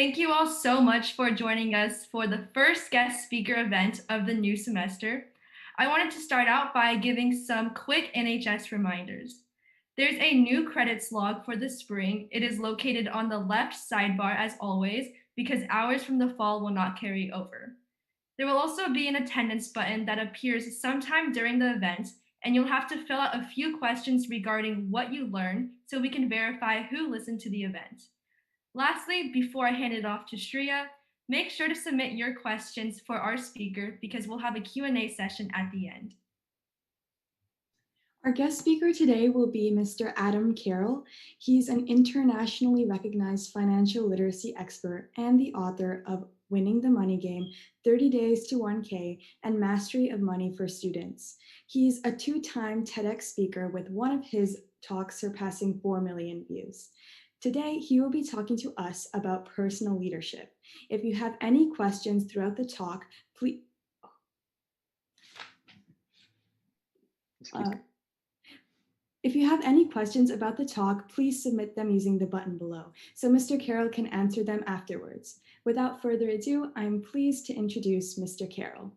Thank you all so much for joining us for the first guest speaker event of the new semester. I wanted to start out by giving some quick NHS reminders. There's a new credits log for the spring. It is located on the left sidebar as always, because hours from the fall will not carry over. There will also be an attendance button that appears sometime during the event, and you'll have to fill out a few questions regarding what you learned so we can verify who listened to the event. Lastly, before I hand it off to Shreya, make sure to submit your questions for our speaker because we'll have a Q&A session at the end. Our guest speaker today will be Mr. Adam Carroll. He's an internationally recognized financial literacy expert and the author of Winning the Money Game, 30 Days to 1K, and Mastery of Money for Students. He's a two-time TEDx speaker with one of his talks surpassing 4 million views. Today, he will be talking to us about personal leadership. If you have any questions throughout the talk, please... If you have any questions about the talk, please submit them using the button below, so Mr. Carroll can answer them afterwards. Without further ado, I'm pleased to introduce Mr. Carroll.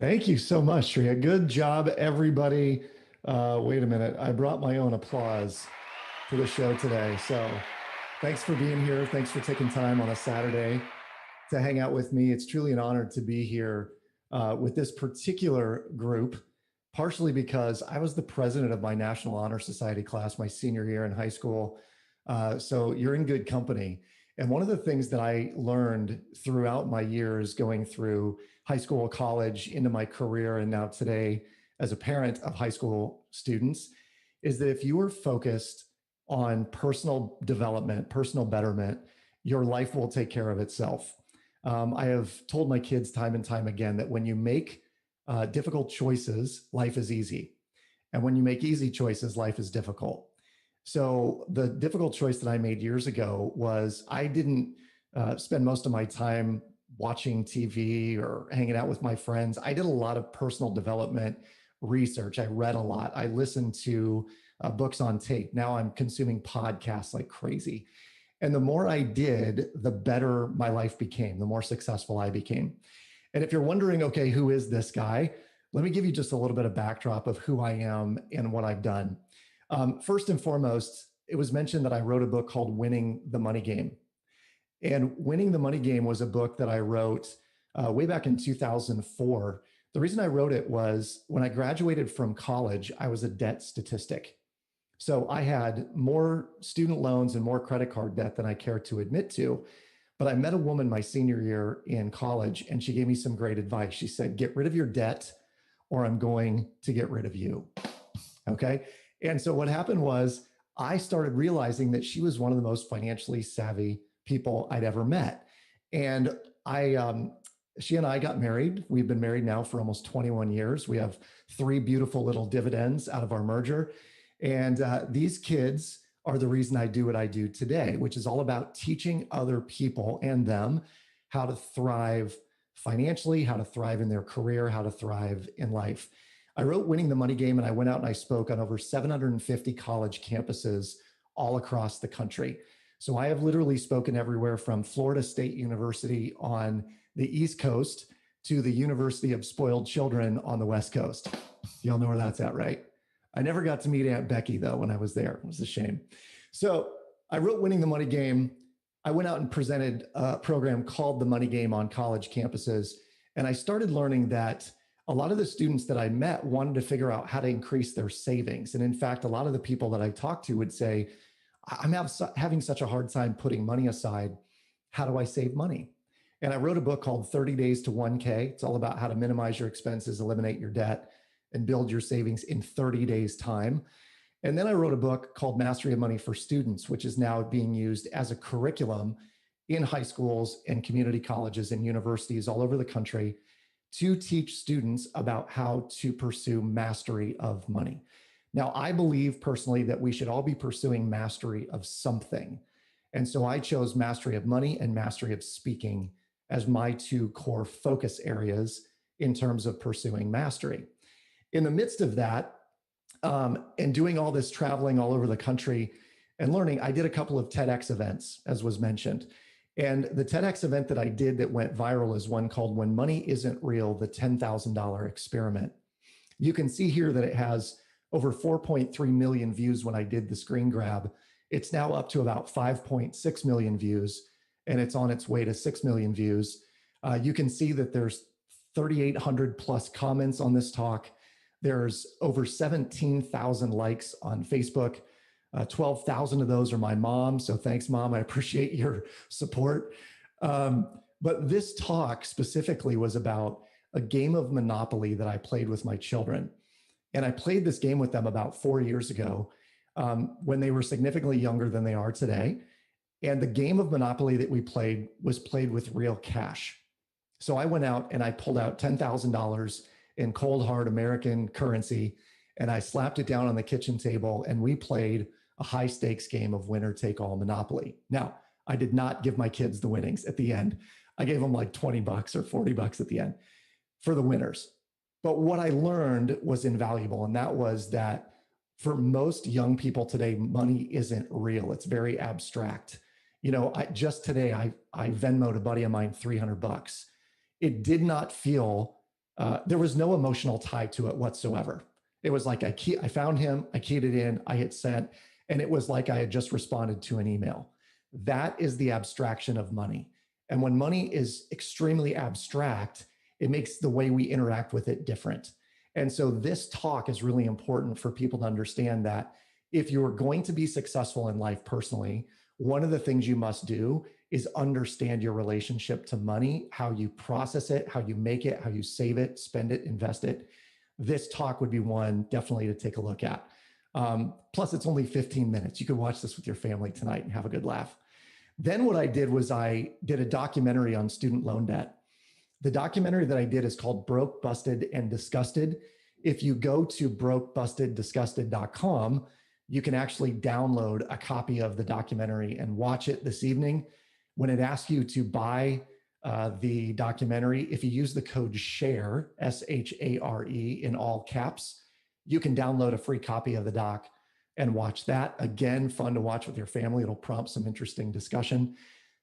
Thank you so much, Shreya. Good job, everybody. Wait a minute. I brought my own applause to the show today. So thanks for being here. Thanks for taking time on a Saturday to hang out with me. It's truly an honor to be here with this particular group, partially because I was the president of my National Honor Society class my senior year in high school. So you're in good company. And one of the things that I learned throughout my years going through high school, college, into my career, and now today as a parent of high school students, is that if you are focused on personal development, personal betterment, your life will take care of itself. I have told my kids time and time again that when you make difficult choices, life is easy. And when you make easy choices, life is difficult. So the difficult choice that I made years ago was I didn't spend most of my time watching TV or hanging out with my friends. I did a lot of personal development research. I read a lot. I listened to books on tape. Now I'm consuming podcasts like crazy. And the more I did, the better my life became, the more successful I became. And if you're wondering, okay, who is this guy? Let me give you just a little bit of backdrop of who I am and what I've done. First and foremost, it was mentioned that I wrote a book called Winning the Money Game. And Winning the Money Game was a book that I wrote way back in 2004. The reason I wrote it was when I graduated from college, I was a debt statistic. So I had more student loans and more credit card debt than I cared to admit to. But I met a woman my senior year in college, and she gave me some great advice. She said, get rid of your debt, or I'm going to get rid of you. Okay. And so what happened was I started realizing that she was one of the most financially savvy people I'd ever met. And she and I got married. We've been married now for almost 21 years. We have 3 beautiful little dividends out of our merger. And these kids are the reason I do what I do today, which is all about teaching other people and them how to thrive financially, how to thrive in their career, how to thrive in life. I wrote Winning the Money Game, and I went out and I spoke on over 750 college campuses all across the country. So I have literally spoken everywhere from Florida State University on the East Coast to the University of Spoiled Children on the West Coast. Y'all know where that's at, right? I never got to meet Aunt Becky, though, when I was there. It was a shame. So I wrote Winning the Money Game. I went out and presented a program called The Money Game on college campuses. And I started learning that a lot of the students that I met wanted to figure out how to increase their savings. And in fact, a lot of the people that I talked to would say, I'm having such a hard time putting money aside. How do I save money? And I wrote a book called 30 Days to 1K. It's all about how to minimize your expenses, eliminate your debt, and build your savings in 30 days time. And then I wrote a book called Mastery of Money for Students, which is now being used as a curriculum in high schools and community colleges and universities all over the country to teach students about how to pursue mastery of money. Now, I believe personally that we should all be pursuing mastery of something. And so I chose mastery of money and mastery of speaking as my 2 core focus areas in terms of pursuing mastery. In the midst of that, and doing all this traveling all over the country, and learning. I did a couple of TEDx events, as was mentioned. And the TEDx event that I did that went viral is one called When Money Isn't Real, the $10,000 Experiment. You can see here that it has over 4.3 million views when I did the screen grab. It's now up to about 5.6 million views, and it's on its way to 6 million views. You can see that there's 3,800 plus comments on this talk. There's over 17,000 likes on Facebook. 12,000 of those are my mom. So thanks, Mom. I appreciate your support. But this talk specifically was about a game of Monopoly that I played with my children. And I played this game with them about 4 years ago when they were significantly younger than they are today. And the game of Monopoly that we played was played with real cash. So I went out and I pulled out $10,000 in cold, hard American currency, and I slapped it down on the kitchen table, and we played a high stakes game of winner take all Monopoly. Now, I did not give my kids the winnings at the end. I gave them like 20 bucks or 40 bucks at the end for the winners. But what I learned was invaluable. And that was that for most young people today, money isn't real. It's very abstract. You know, just today, I Venmoed a buddy of mine 300 bucks. It did not feel, there was no emotional tie to it whatsoever. It was like I found him, I keyed it in, I hit send, and it was like I had just responded to an email. That is the abstraction of money. And when money is extremely abstract, it makes the way we interact with it different. And so this talk is really important for people to understand that if you're going to be successful in life personally, one of the things you must do is understand your relationship to money, how you process it, how you make it, how you save it, spend it, invest it. This talk would be one definitely to take a look at. Plus, it's only 15 minutes. You could watch this with your family tonight and have a good laugh. Then what I did was I did a documentary on student loan debt. The documentary that I did is called Broke, Busted, and Disgusted. If you go to brokebustedDisgusted.com, you can actually download a copy of the documentary and watch it this evening. When it asks you to buy the documentary, if you use the code SHARE, SHARE in all caps, you can download a free copy of the doc and watch that. Again, fun to watch with your family. It'll prompt some interesting discussion.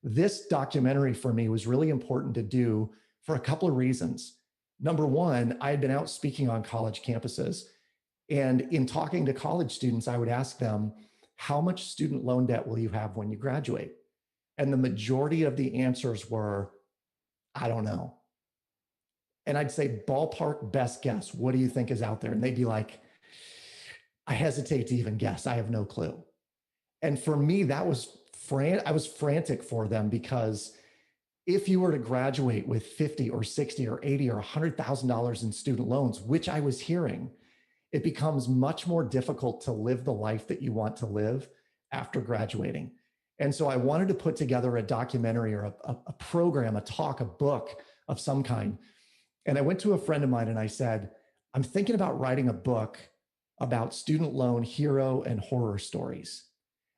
This documentary for me was really important to do for a couple of reasons. Number one, I had been out speaking on college campuses. And in talking to college students, I would ask them, how much student loan debt will you have when you graduate? And the majority of the answers were, I don't know. And I'd say, ballpark best guess, what do you think is out there? And they'd be like, I hesitate to even guess. I have no clue. And for me, that was I was frantic for them, because if you were to graduate with 50 or 60 or 80 or $100,000 in student loans, which I was hearing, it becomes much more difficult to live the life that you want to live after graduating. And so I wanted to put together a documentary or a program, a talk, a book of some kind. And I went to a friend of mine and I said, I'm thinking about writing a book about student loan hero and horror stories.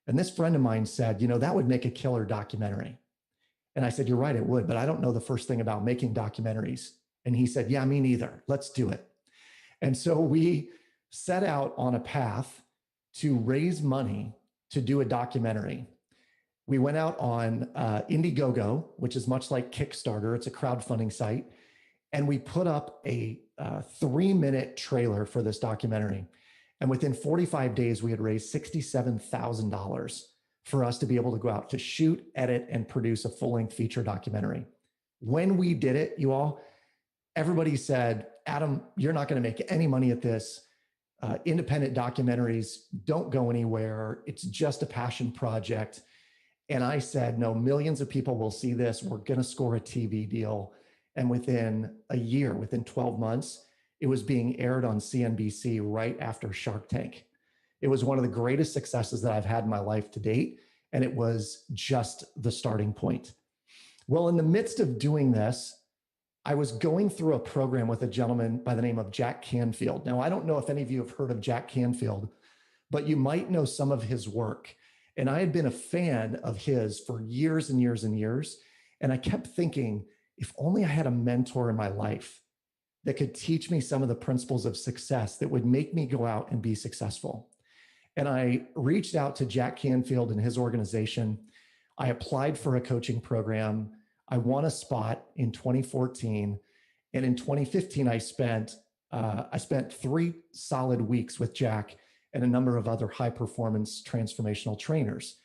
And this friend of mine said, you know, that would make a killer documentary. And I said, you're right, it would, but I don't know the first thing about making documentaries. And he said, yeah, me neither. Let's do it. And so we set out on a path to raise money to do a documentary. We went out on Indiegogo, which is much like Kickstarter. It's a crowdfunding site. And we put up a 3-minute trailer for this documentary. And within 45 days, we had raised $67,000 for us to be able to go out to shoot, edit, and produce a full-length feature documentary. When we did it, you all, everybody said, Adam, you're not going to make any money at this. Independent documentaries don't go anywhere. It's just a passion project. And I said, no, millions of people will see this. We're going to score a TV deal. And within a year, within 12 months, it was being aired on CNBC right after Shark Tank. It was one of the greatest successes that I've had in my life to date. And it was just the starting point. Well, in the midst of doing this, I was going through a program with a gentleman by the name of Jack Canfield. Now, I don't know if any of you have heard of Jack Canfield, but you might know some of his work. And I had been a fan of his for years and years and years. And I kept thinking, if only I had a mentor in my life that could teach me some of the principles of success that would make me go out and be successful. And I reached out to Jack Canfield and his organization. I applied for a coaching program. I won a spot in 2014. And in 2015, I spent 3 solid weeks with Jack and a number of other high performance transformational trainers.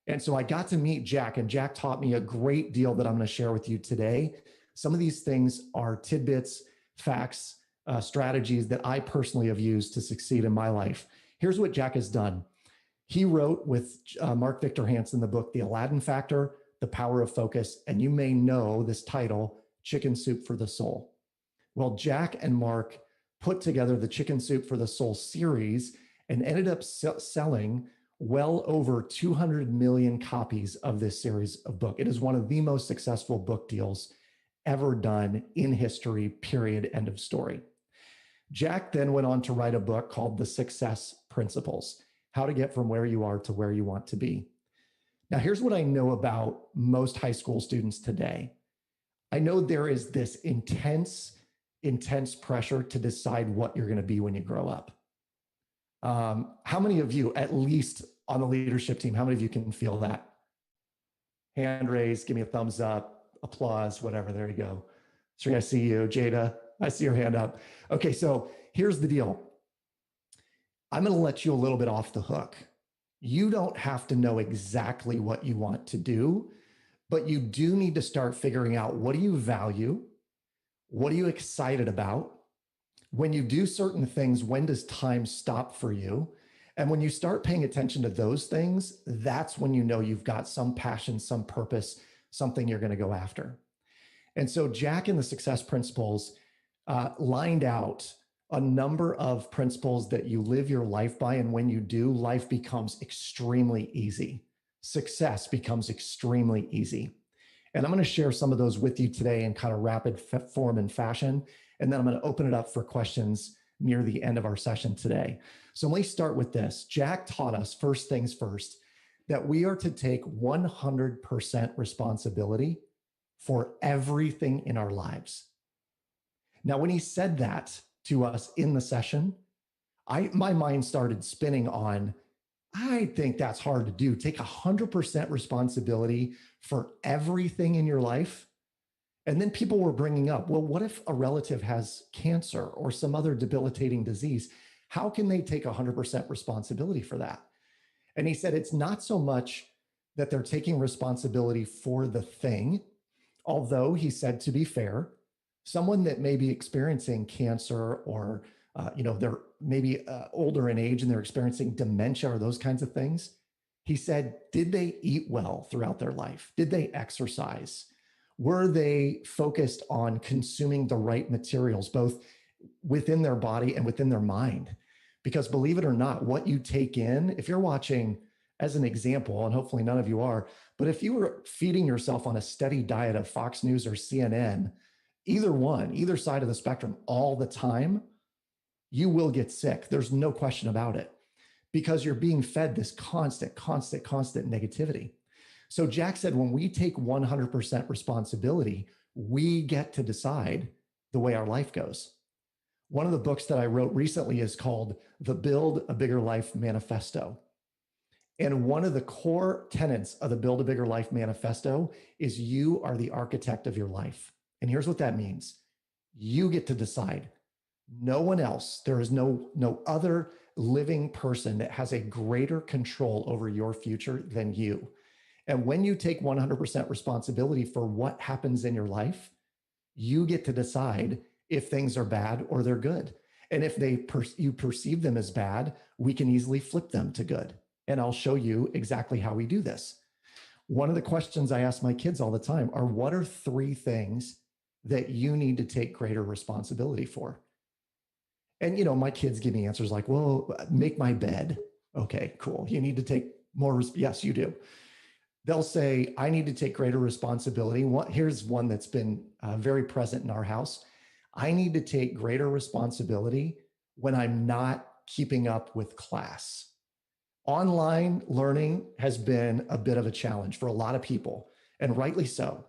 And so I got to meet Jack, and Jack taught me a great deal that I'm going to share with you today. Some of these things are tidbits, facts, strategies that I personally have used to succeed in my life. Here's what Jack has done. He wrote with Mark Victor Hansen the book, The Aladdin Factor, The Power of Focus, and you may know this title, Chicken Soup for the Soul. Well, Jack and Mark put together the Chicken Soup for the Soul series and ended up selling well over 200 million copies of this series of book. It is one of the most successful book deals ever done in history, period, end of story. Jack then went on to write a book called The Success Principles, How to Get From Where You Are to Where You Want to Be. Now, here's what I know about most high school students today. I know there is this intense pressure to decide what you're going to be when you grow up. How many of you, at least on the leadership team, how many of you can feel that? Hand raised, give me a thumbs up, applause, whatever. There you go. Sri, I see you. Jada, I see your hand up. Okay, so here's the deal. I'm going to let you a little bit off the hook. You don't have to know exactly what you want to do, but you do need to start figuring out, what do you value? What are you excited about? When you do certain things, when does time stop for you? And when you start paying attention to those things, that's when you know you've got some passion, some purpose, something you're going to go after. And so Jack in the Success Principles lined out a number of principles that you live your life by. And when you do, life becomes extremely easy. Success becomes extremely easy. And I'm going to share some of those with you today in kind of rapid form and fashion. And then I'm going to open it up for questions near the end of our session today. So let me start with this. Jack taught us, first things first, that we are to take 100% responsibility for everything in our lives. Now, when he said that to us in the session, my mind started spinning on, I think that's hard to do. Take 100% responsibility for everything in your life. And then people were bringing up, well, what if a relative has cancer or some other debilitating disease? How can they take 100% responsibility for that? And he said, it's not so much that they're taking responsibility for the thing, although he said, to be fair, someone that may be experiencing cancer or, they're maybe older in age and they're experiencing dementia or those kinds of things. He said, did they eat well throughout their life? Did they exercise? Were they focused on consuming the right materials, both within their body and within their mind? Because believe it or not, what you take in, if you're watching, as an example, and hopefully none of you are, but if you were feeding yourself on a steady diet of Fox News or CNN, either side of the spectrum all the time, you will get sick. There's no question about it, because you're being fed this constant negativity. So Jack said, when we take 100% responsibility, we get to decide the way our life goes. One of the books that I wrote recently is called The Build a Bigger Life Manifesto. And one of the core tenets of the Build a Bigger Life Manifesto is you are the architect of your life. And here's what that means. You get to decide. No one else, there is no other living person that has a greater control over your future than you. And when you take 100% responsibility for what happens in your life, you get to decide if things are bad or they're good. And if you perceive them as bad, we can easily flip them to good. And I'll show you exactly how we do this. One of the questions I ask my kids all the time are, what are 3 things that you need to take greater responsibility for? And, my kids give me answers like, well, make my bed. Okay, cool. You need to take more. Yes, you do. They'll say, I need to take greater responsibility. Here's one that's been very present in our house. I need to take greater responsibility when I'm not keeping up with class. Online learning has been a bit of a challenge for a lot of people, and rightly so.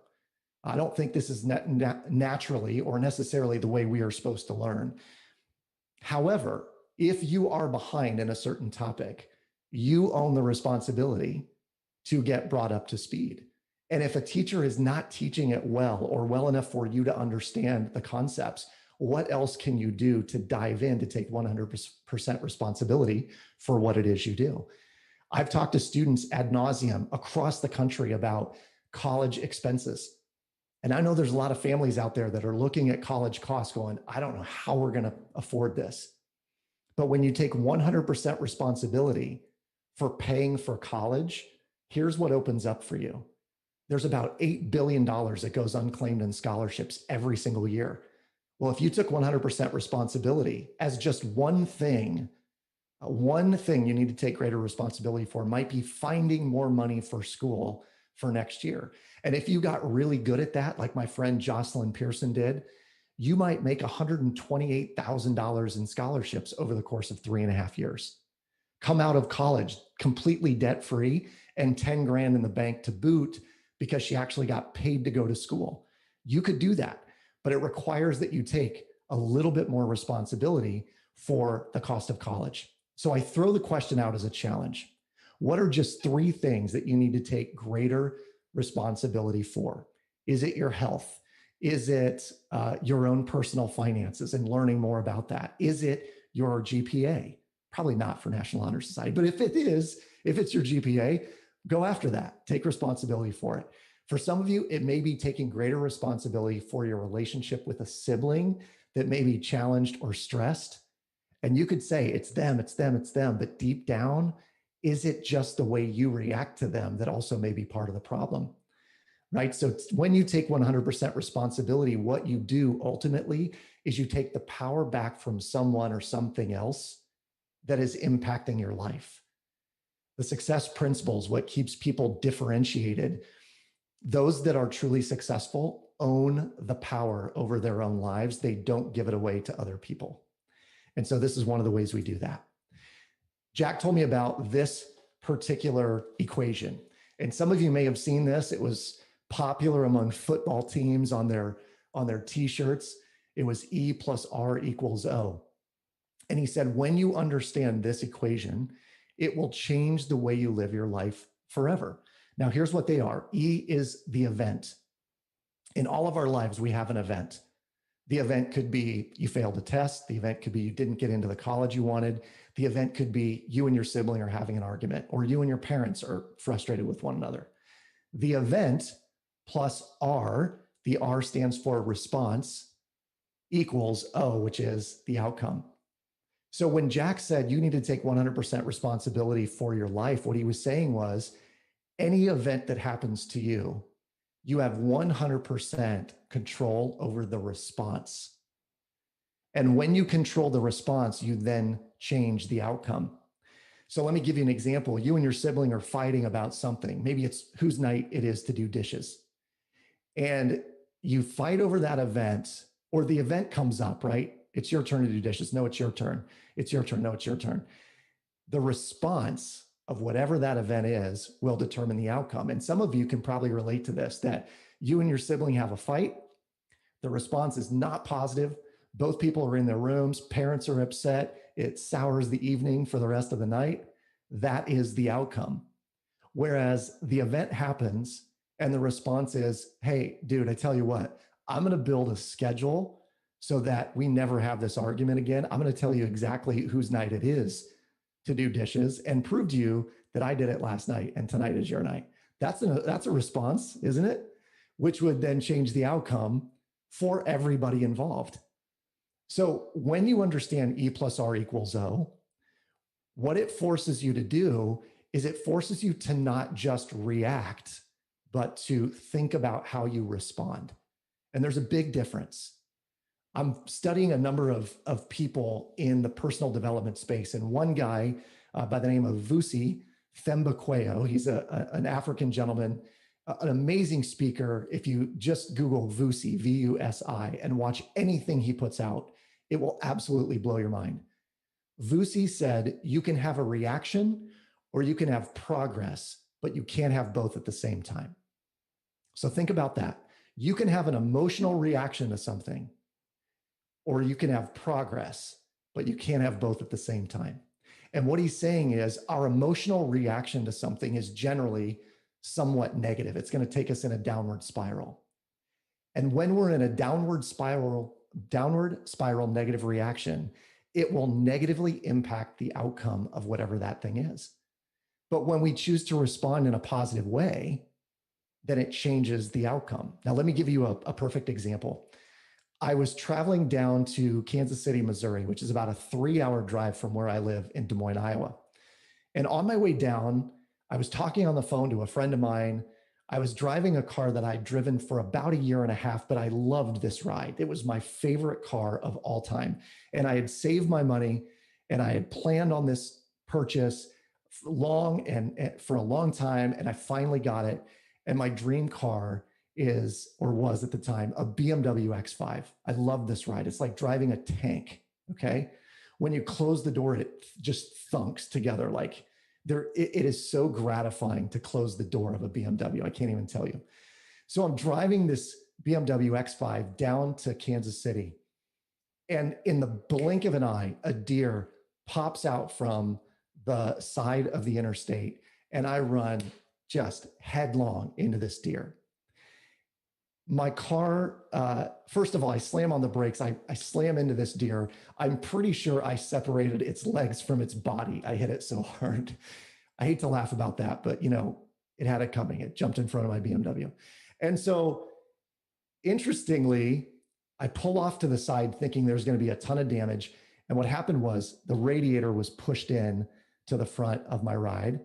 I don't think this is naturally or necessarily the way we are supposed to learn. However, if you are behind in a certain topic, You own the responsibility to get brought up to speed. And if a teacher is not teaching it well or well enough for you to understand the concepts, what else can you do to dive in to take 100% responsibility for what it is you do? I've talked to students ad nauseum across the country about college expenses. And I know there's a lot of families out there that are looking at college costs going, I don't know how we're going to afford this. But when you take 100% responsibility for paying for college, here's what opens up for you. There's about $8 billion that goes unclaimed in scholarships every single year. Well, if you took 100% responsibility as just one thing you need to take greater responsibility for might be finding more money for school for next year. And if you got really good at that, like my friend Jocelyn Pearson did, you might make $128,000 in scholarships over the course of 3.5 years. Come out of college completely debt free and 10 grand in the bank to boot because she actually got paid to go to school. You could do that, but it requires that you take a little bit more responsibility for the cost of college. So I throw the question out as a challenge. What are just 3 things that you need to take greater responsibility for? Is it your health? Is it your own personal finances and learning more about that? Is it your GPA? Probably not for National Honor Society, but if it's your GPA, go after that. Take responsibility for it. For some of you, it may be taking greater responsibility for your relationship with a sibling that may be challenged or stressed. And you could say, it's them, it's them, it's them. But deep down, is it just the way you react to them that also may be part of the problem? Right? So when you take 100% responsibility, what you do ultimately is you take the power back from someone or something else that is impacting your life. The success principles, what keeps people differentiated, those that are truly successful own the power over their own lives. They don't give it away to other people. And so this is one of the ways we do that. Jack told me about this particular equation. And some of you may have seen this. It was popular among football teams on their t-shirts. It was E plus R equals O. And he said, when you understand this equation, it will change the way you live your life forever. Now, here's what they are. E is the event. In all of our lives, we have an event. The event could be you failed a test. The event could be you didn't get into the college you wanted. The event could be you and your sibling are having an argument, or you and your parents are frustrated with one another. The event plus R, the R stands for response, equals O, which is the outcome. So when Jack said you need to take 100% responsibility for your life, what he was saying was any event that happens to you, you have 100% control over the response. And when you control the response, you then change the outcome. So let me give you an example. You and your sibling are fighting about something. Maybe it's whose night it is to do dishes. And you fight over that event, or the event comes up, right? It's your turn to do dishes. No, it's your turn. It's your turn. No, it's your turn. The response of whatever that event is will determine the outcome. And some of you can probably relate to this, that you and your sibling have a fight. The response is not positive. Both people are in their rooms. Parents are upset. It sours the evening for the rest of the night. That is the outcome. Whereas the event happens and the response is, hey, dude, I tell you what, I'm going to build a schedule so that we never have this argument again. I'm going to tell you exactly whose night it is to do dishes and prove to you that I did it last night and tonight is your night. That's a response, isn't it? Which would then change the outcome for everybody involved. So when you understand E plus R equals O, what it forces you to do is it forces you to not just react, but to think about how you respond. And there's a big difference. I'm studying a number of people in the personal development space, and one guy by the name of Vusi Thembekweyo, he's an African gentleman, an amazing speaker. If you just Google Vusi, V-U-S-I, and watch anything he puts out, it will absolutely blow your mind. Vusi said, you can have a reaction or you can have progress, but you can't have both at the same time. So think about that. You can have an emotional reaction to something, or you can have progress, but you can't have both at the same time. And what he's saying is our emotional reaction to something is generally somewhat negative. It's going to take us in a downward spiral. And when we're in a downward spiral negative reaction, it will negatively impact the outcome of whatever that thing is. But when we choose to respond in a positive way, then it changes the outcome. Now, let me give you a perfect example. I was traveling down to Kansas City, Missouri, which is about a 3-hour drive from where I live in Des Moines, Iowa. And on my way down, I was talking on the phone to a friend of mine. I was driving a car that I'd driven for about a year and a half, but I loved this ride. It was my favorite car of all time. And I had saved my money and I had planned on this purchase for a long time. And I finally got it. And my dream car is, or was at the time, a BMW X5. I love this ride. It's like driving a tank. Okay. When you close the door, it just thunks together. Like it is so gratifying to close the door of a BMW. I can't even tell you. So I'm driving this BMW X5 down to Kansas City. And in the blink of an eye, a deer pops out from the side of the interstate. And I run just headlong into this deer. My car, first of all, I slam on the brakes. I slam into this deer. I'm pretty sure I separated its legs from its body. I hit it so hard. I hate to laugh about that, but it had it coming. It jumped in front of my BMW. And so interestingly, I pull off to the side thinking there's going to be a ton of damage. And what happened was the radiator was pushed in to the front of my ride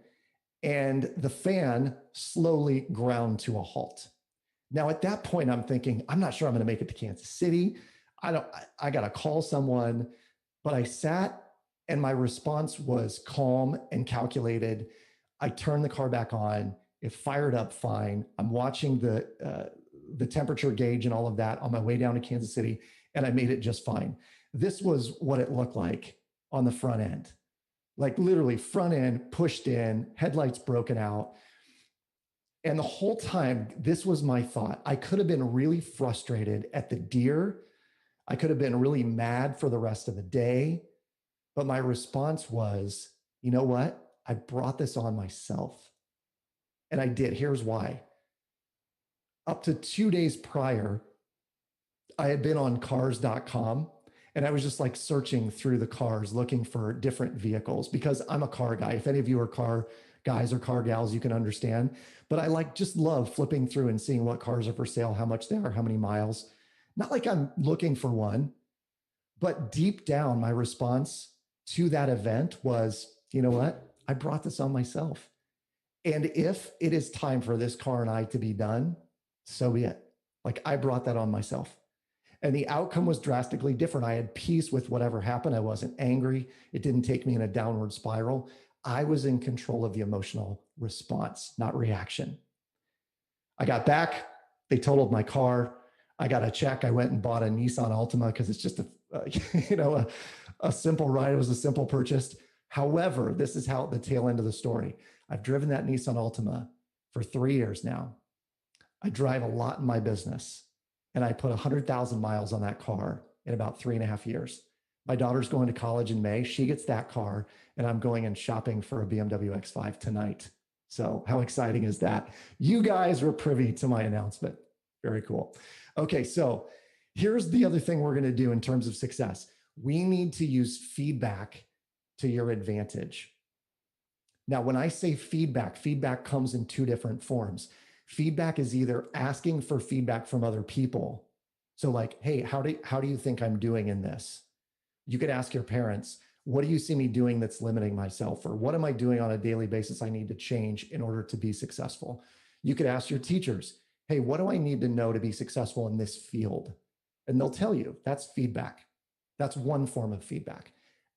and the fan slowly ground to a halt. Now, at that point, I'm thinking, I'm not sure I'm going to make it to Kansas City. I got to call someone, but I sat and my response was calm and calculated. I turned the car back on. It fired up fine. I'm watching the temperature gauge and all of that on my way down to Kansas City, and I made it just fine. This was what it looked like on the front end. Like literally front end pushed in, headlights broken out. And the whole time, this was my thought. I could have been really frustrated at the deer. I could have been really mad for the rest of the day. But my response was, you know what? I brought this on myself. And I did. Here's why. Up to 2 days prior, I had been on cars.com and I was just like searching through the cars looking for different vehicles because I'm a car guy. If any of you are car guys or car gals, you can understand. But I just love flipping through and seeing what cars are for sale, how much they are, how many miles. Not like I'm looking for one, but deep down, my response to that event was, you know what? I brought this on myself. And if it is time for this car and I to be done, so be it. Like I brought that on myself. And the outcome was drastically different. I had peace with whatever happened. I wasn't angry. It didn't take me in a downward spiral. I was in control of the emotional response, not reaction. I got back. They totaled my car. I got a check. I went and bought a Nissan Altima because it's just a simple ride. It was a simple purchase. However, this is how the tail end of the story. I've driven that Nissan Altima for 3 years now. I drive a lot in my business, and I put 100,000 miles on that car in about 3.5 years. My daughter's going to college in May. She gets that car, and I'm going and shopping for a BMW X5 tonight. So how exciting is that? You guys were privy to my announcement. Very cool. Okay, so here's the other thing we're going to do in terms of success. We need to use feedback to your advantage. Now, when I say feedback, feedback comes in 2 different forms. Feedback is either asking for feedback from other people. So like, hey, how do you think I'm doing in this? You could ask your parents, what do you see me doing that's limiting myself? Or what am I doing on a daily basis I need to change in order to be successful? You could ask your teachers, hey, what do I need to know to be successful in this field? And they'll tell you. That's feedback. That's one form of feedback.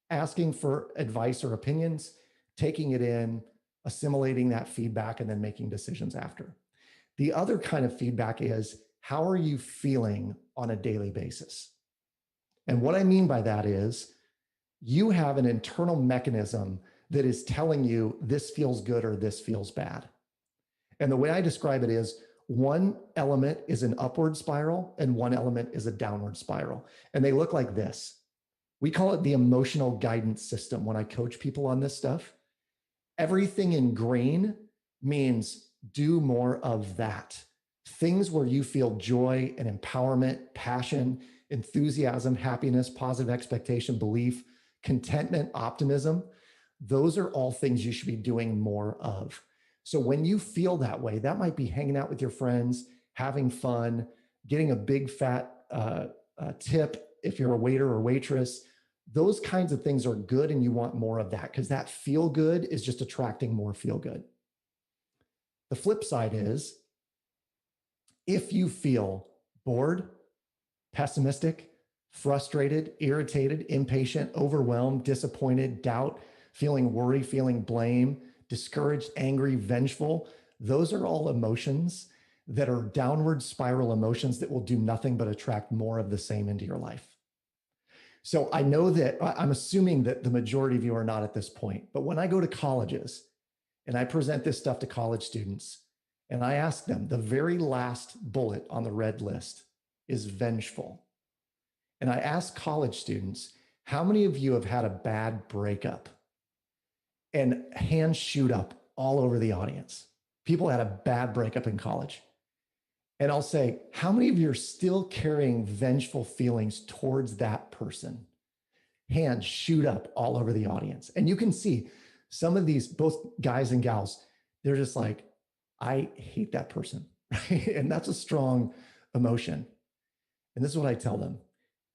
Asking for advice or opinions, taking it in, assimilating that feedback, and then making decisions after. The other kind of feedback is, how are you feeling on a daily basis? And what I mean by that is, you have an internal mechanism that is telling you this feels good or this feels bad. And the way I describe it is, one element is an upward spiral and one element is a downward spiral. And they look like this. We call it the emotional guidance system when I coach people on this stuff. Everything in green means do more of that. Things where you feel joy and empowerment, passion, enthusiasm, happiness, positive expectation, belief, contentment, optimism. Those are all things you should be doing more of. So when you feel that way, that might be hanging out with your friends, having fun, getting a big fat tip if you're a waiter or waitress. Those kinds of things are good, and you want more of that because that feel good is just attracting more feel good. The flip side is if you feel bored, pessimistic, frustrated, irritated, impatient, overwhelmed, disappointed, doubt, feeling worry, feeling blame, discouraged, angry, vengeful, those are all emotions that are downward spiral emotions that will do nothing but attract more of the same into your life. So I know that I'm assuming that the majority of you are not at this point, but when I go to colleges and I present this stuff to college students and I ask them, the very last bullet on the red list is vengeful. And I ask college students, how many of you have had a bad breakup? And hands shoot up all over the audience. People had a bad breakup in college. And I'll say, how many of you are still carrying vengeful feelings towards that person? Hands shoot up all over the audience. And you can see some of these, both guys and gals, they're just like, I hate that person. Right? And that's a strong emotion. And this is what I tell them.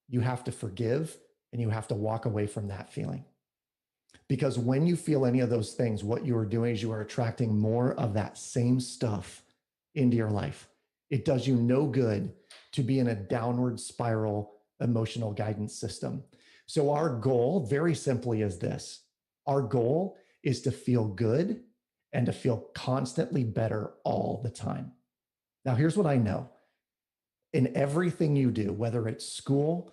You have to forgive and you have to walk away from that feeling. Because when you feel any of those things, what you are doing is you are attracting more of that same stuff into your life. It does you no good to be in a downward spiral emotional guidance system. So our goal, very simply, is this. Our goal is to feel good and to feel constantly better all the time. Now, here's what I know. In everything you do, whether it's school,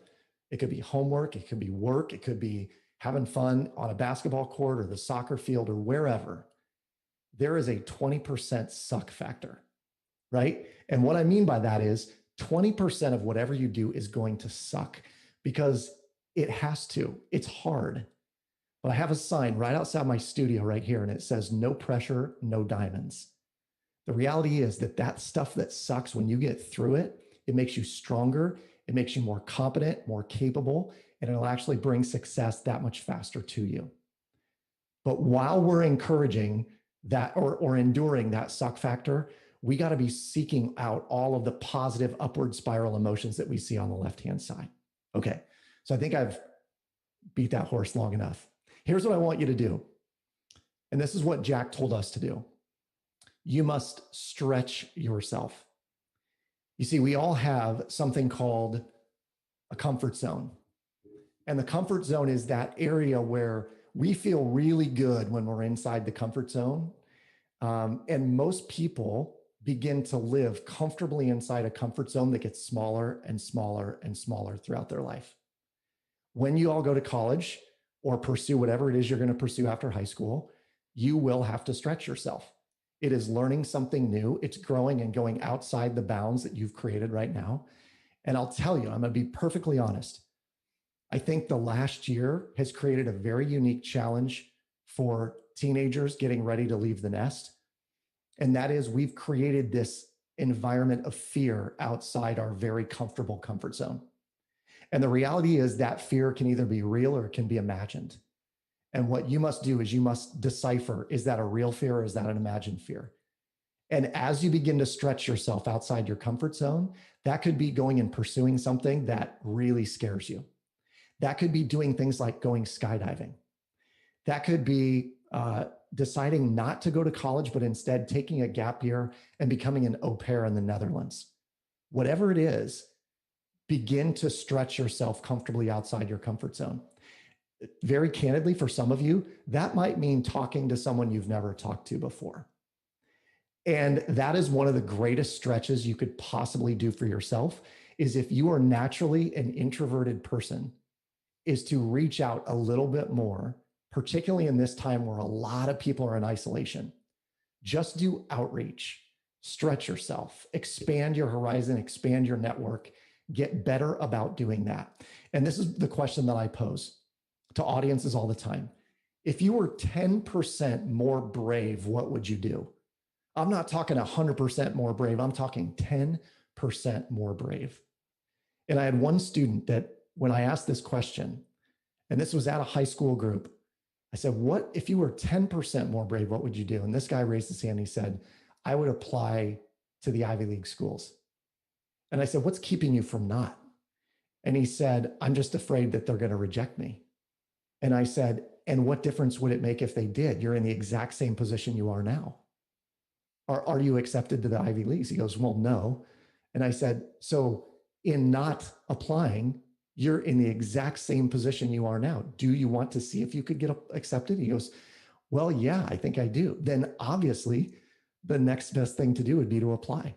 it could be homework, it could be work, it could be having fun on a basketball court or the soccer field or wherever, there is a 20% suck factor. Right? And what I mean by that is 20% of whatever you do is going to suck because it has to. It's hard. But I have a sign right outside my studio right here, and it says, no pressure, no diamonds. The reality is that that stuff that sucks, when you get through it, it makes you stronger. It makes you more competent, more capable, and it'll actually bring success that much faster to you. But while we're encouraging that or enduring that suck factor, we got to be seeking out all of the positive upward spiral emotions that we see on the left-hand side. Okay, so I think I've beat that horse long enough. Here's what I want you to do. And this is what Jack told us to do. You must stretch yourself. You see, we all have something called a comfort zone. And the comfort zone is that area where we feel really good when we're inside the comfort zone. And most people begin to live comfortably inside a comfort zone that gets smaller and smaller and smaller throughout their life. When you all go to college or pursue whatever it is you're going to pursue after high school, you will have to stretch yourself. It is learning something new. It's growing and going outside the bounds that you've created right now. And I'll tell you, I'm going to be perfectly honest. I think the last year has created a very unique challenge for teenagers getting ready to leave the nest. And that is, we've created this environment of fear outside our very comfortable comfort zone. And the reality is that fear can either be real or it can be imagined. And what you must do is you must decipher, is that a real fear or is that an imagined fear? And as you begin to stretch yourself outside your comfort zone, that could be going and pursuing something that really scares you. That could be doing things like going skydiving. That could be deciding not to go to college, but instead taking a gap year and becoming an au pair in the Netherlands. Whatever it is, begin to stretch yourself comfortably outside your comfort zone. Very candidly, for some of you, that might mean talking to someone you've never talked to before. And that is one of the greatest stretches you could possibly do for yourself, is if you are naturally an introverted person, is to reach out a little bit more, particularly in this time where a lot of people are in isolation. Just do outreach, stretch yourself, expand your horizon, expand your network, Get better about doing that. And this is the question that I pose to audiences all the time. If you were 10% more brave, what would you do? I'm not talking 100% more brave. I'm talking 10% more brave. And I had one student that when I asked this question, and this was at a high school group, I said, what if you were 10% more brave, what would you do? And this guy raised his hand. He said, I would apply to the Ivy League schools. And I said, what's keeping you from not? And he said, I'm just afraid that they're going to reject me. And I said, and what difference would it make if they did? You're in the exact same position you are now. Are you accepted to the Ivy Leagues? He goes, well, no. And I said, so in not applying, you're in the exact same position you are now. Do you want to see if you could get accepted? He goes, well, yeah, I think I do. Then obviously the next best thing to do would be to apply.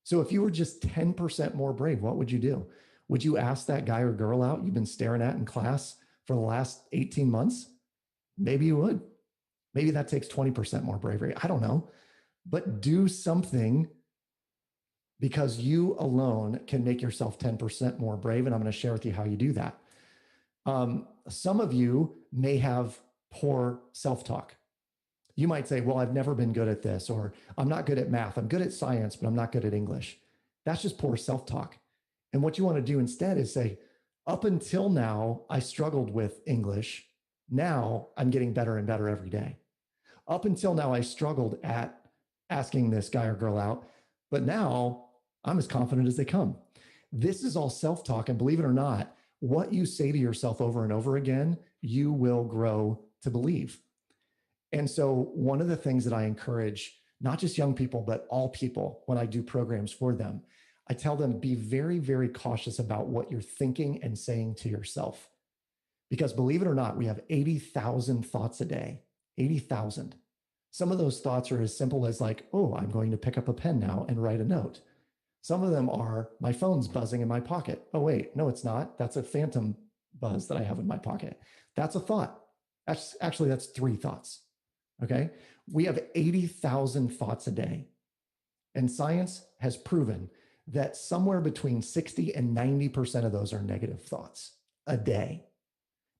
So if you were just 10% more brave, what would you do? Would you ask that guy or girl out you've been staring at in class for the last 18 months? Maybe you would. Maybe that takes 20% more bravery. I don't know. But do something, because you alone can make yourself 10% more brave. And I'm going to share with you how you do that. Some of you may have poor self-talk. You might say, well, I've never been good at this, or I'm not good at math. I'm good at science, but I'm not good at English. That's just poor self-talk. And what you want to do instead is say, up until now, I struggled with English. Now I'm getting better and better every day. Up until now, I struggled at asking this guy or girl out, but now I'm as confident as they come. This is all self-talk. And believe it or not, what you say to yourself over and over again, you will grow to believe. And so one of the things that I encourage, not just young people, but all people, when I do programs for them, I tell them, be very, very cautious about what you're thinking and saying to yourself. Because believe it or not, we have 80,000 thoughts a day, 80,000. Some of those thoughts are as simple as like, oh, I'm going to pick up a pen now and write a note. Some of them are, my phone's buzzing in my pocket. Oh, wait, no, it's not. That's a phantom buzz that I have in my pocket. That's a thought. That's 3 thoughts. Okay. We have 80,000 thoughts a day. And science has proven that somewhere between 60 and 90% of those are negative thoughts a day.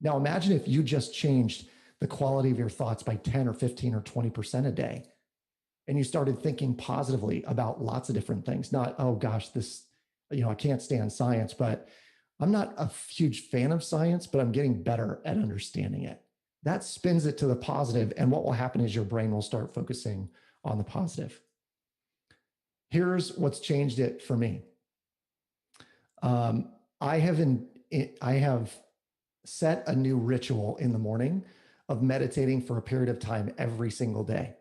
Now, imagine if you just changed the quality of your thoughts by 10 or 15 or 20% a day, and you started thinking positively about lots of different things. Not, oh gosh, this, I can't stand science, but I'm not a huge fan of science, but I'm getting better at understanding it. That spins it to the positive, and what will happen is your brain will start focusing on the positive. Here's what's changed it for me. I have set a new ritual in the morning of meditating for a period of time every single day.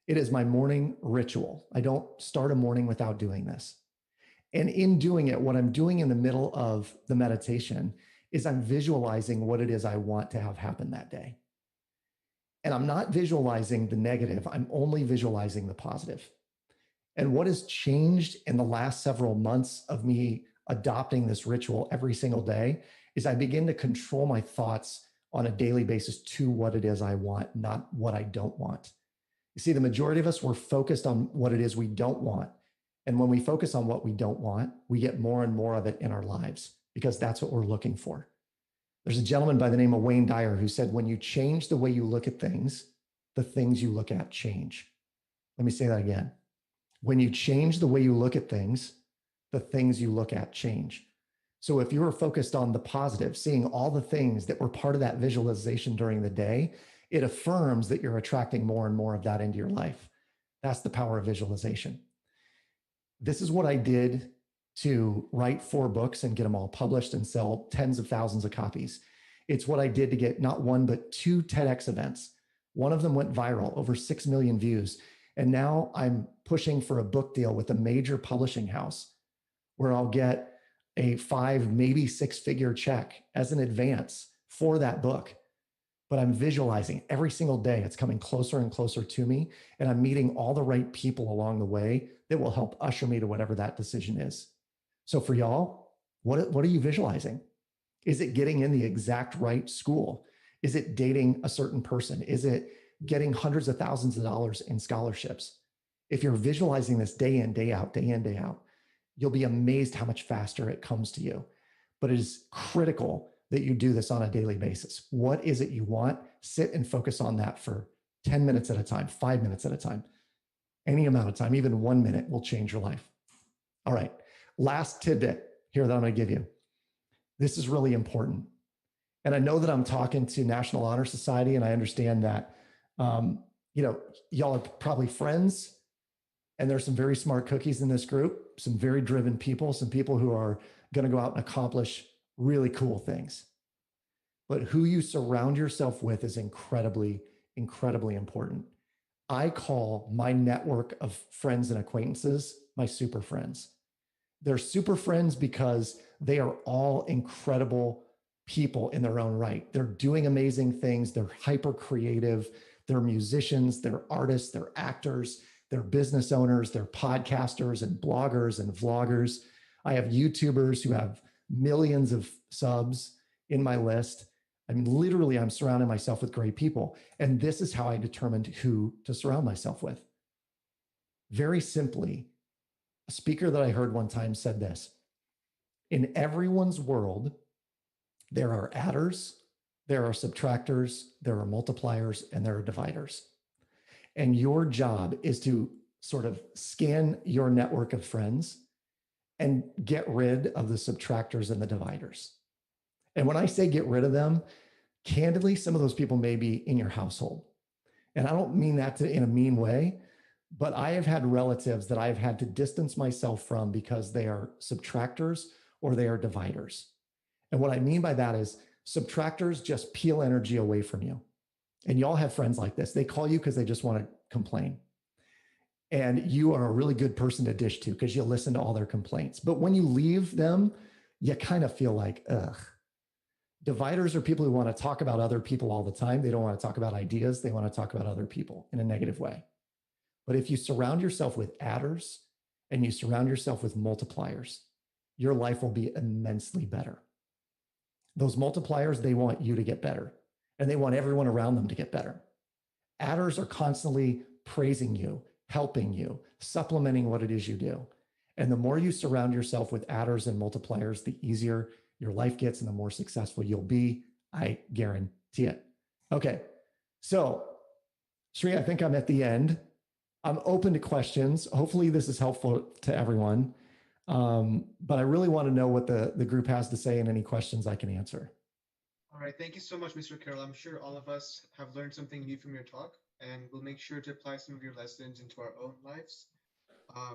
It is my morning ritual. I don't start a morning without doing this. And in doing it, what I'm doing in the middle of the meditation is I'm visualizing what it is I want to have happen that day. And I'm not visualizing the negative. I'm only visualizing the positive. And what has changed in the last several months of me adopting this ritual every single day is I begin to control my thoughts on a daily basis to what it is I want, not what I don't want. You see, the majority of us, we're focused on what it is we don't want. And when we focus on what we don't want, we get more and more of it in our lives because that's what we're looking for. There's a gentleman by the name of Wayne Dyer who said, when you change the way you look at things, the things you look at change. Let me say that again. When you change the way you look at things, the things you look at change. So if you were focused on the positive, seeing all the things that were part of that visualization during the day, it affirms that you're attracting more and more of that into your life. That's the power of visualization. This is what I did to write 4 books and get them all published and sell tens of thousands of copies. It's what I did to get not 1, but 2 TEDx events. One of them went viral, over 6 million views. And now I'm pushing for a book deal with a major publishing house where I'll get a 5, maybe 6-figure check as an advance for that book. But I'm visualizing every single day. It's coming closer and closer to me. And I'm meeting all the right people along the way that will help usher me to whatever that decision is. So for y'all, what are you visualizing? Is it getting in the exact right school? Is it dating a certain person? Is it getting hundreds of thousands of dollars in scholarships? If you're visualizing this day in, day out, You'll be amazed how much faster it comes to you. But it is critical that you do this on a daily basis. What is it you want? Sit and focus on that for 10 minutes at a time, 5 minutes at a time. Any amount of time, even 1 minute will change your life. All right. Last tidbit here that I'm going to give you. This is really important. And I know that I'm talking to National Honor Society, and I understand that, y'all are probably friends, and there's some very smart cookies in this group, some very driven people, some people who are going to go out and accomplish really cool things. But who you surround yourself with is incredibly, incredibly important. I call my network of friends and acquaintances my super friends. They're super friends because they are all incredible people in their own right. They're doing amazing things. They're hyper creative. They're musicians, they're artists, they're actors, they're business owners, they're podcasters and bloggers and vloggers. I have YouTubers who have millions of subs in my list. I mean, literally, I'm surrounding myself with great people. And this is how I determined who to surround myself with. Very simply, a speaker that I heard one time said this: in everyone's world, there are adders, there are subtractors, there are multipliers, and there are dividers. And your job is to sort of scan your network of friends and get rid of the subtractors and the dividers. And when I say get rid of them, candidly, some of those people may be in your household. And I don't mean that in a mean way, but I have had relatives that I've had to distance myself from because they are subtractors or they are dividers. And what I mean by that is subtractors just peel energy away from you. And y'all have friends like this. They call you because they just want to complain. And you are a really good person to dish to because you listen to all their complaints. But when you leave them, you kind of feel like, ugh. Dividers are people who want to talk about other people all the time. They don't want to talk about ideas. They want to talk about other people in a negative way. But if you surround yourself with adders and you surround yourself with multipliers, your life will be immensely better. Those multipliers, they want you to get better, and they want everyone around them to get better. Adders are constantly praising you, helping you, supplementing what it is you do. And the more you surround yourself with adders and multipliers, the easier your life gets and the more successful you'll be. I guarantee it. Okay. So, Sri, I think I'm at the end. I'm open to questions. Hopefully this is helpful to everyone. But I really want to know what the group has to say and any questions I can answer. All right, thank you so much, Mr. Carroll. I'm sure all of us have learned something new from your talk, and we'll make sure to apply some of your lessons into our own lives.